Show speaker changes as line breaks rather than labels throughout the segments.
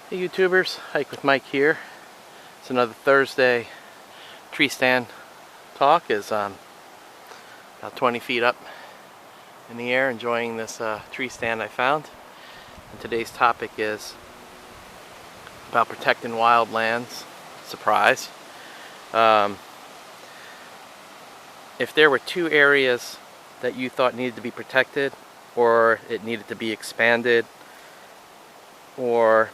Hey YouTubers, Hike with Mike here. It's another Thursday tree stand talk. Is about 20 feet up in the air enjoying this tree stand I found. And today's topic is about protecting wildlands. Surprise. If there were two areas that you thought needed to be protected, or it needed to be expanded, or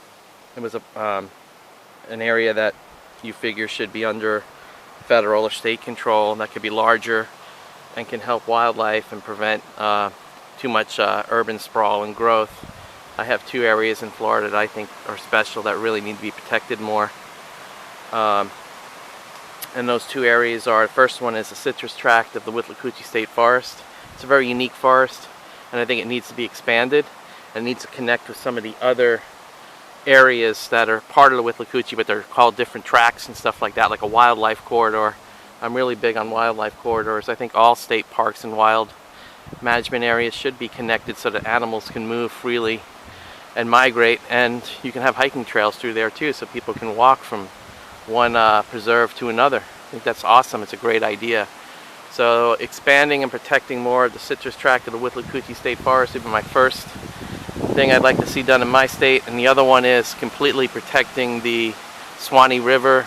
it was an area that you figure should be under federal or state control, that could be larger and can help wildlife and prevent too much urban sprawl and growth. I have two areas in Florida that I think are special, that really need to be protected more. And those two areas are, the first one is the citrus tract of the Wildlands State Forest. It's a very unique forest, and I think it needs to be expanded and needs to connect with some of the other areas that are part of the Wildlands, but they're called different tracts and stuff like that, like a wildlife corridor. I'm really big on wildlife corridors. I think all state parks and wild management areas should be connected so that animals can move freely and migrate, and you can have hiking trails through there too, so people can walk from one preserve to another. I think that's awesome. It's a great idea. So expanding and protecting more of the citrus tract of the Wildlands State Forest would be my first thing I'd like to see done in my state, and the other one is completely protecting the Swanee River,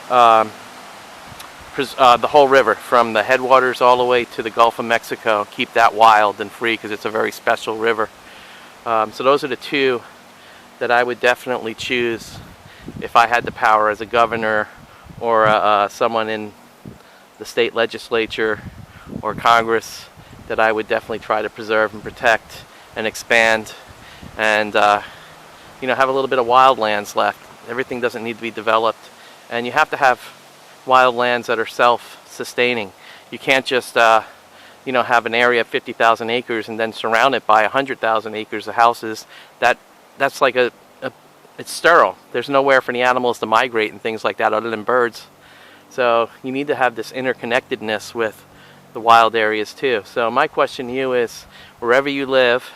the whole river from the headwaters all the way to the Gulf of Mexico. Keep that wild and free because it's a very special river. So those are the two that I would definitely choose if I had the power as a governor or someone in the state legislature or Congress, that I would definitely try to preserve and protect and expand, and have a little bit of wildlands left. Everything doesn't need to be developed, and you have to have wildlands that are self-sustaining. You can't just have an area of 50,000 acres and then surround it by 100,000 acres of houses. That's like it's sterile. There's nowhere for the animals to migrate and things like that other than birds. So you need to have this interconnectedness with the wild areas too. So my question to you is, wherever you live,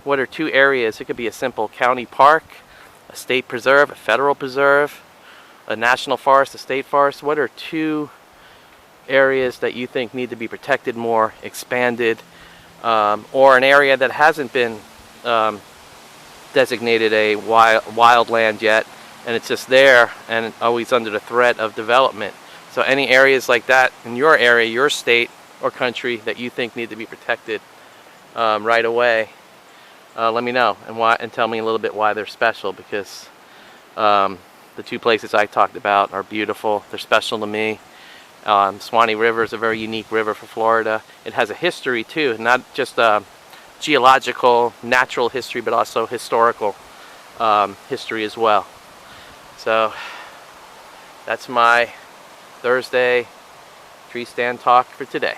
what are two areas? It could be a simple county park, a state preserve, a federal preserve, a national forest, a state forest. What are two areas that you think need to be protected more, expanded, or an area that hasn't been designated a wildland yet, and it's just there and always under the threat of development? So any areas like that in your area, your state or country, that you think need to be protected right away, let me know, and tell me a little bit why they're special, because the two places I talked about are beautiful. They're special to me. Swanee River is a very unique river for Florida. It has a history too, not just geological, natural history, but also historical history as well. So that's my Thursday tree stand talk for today.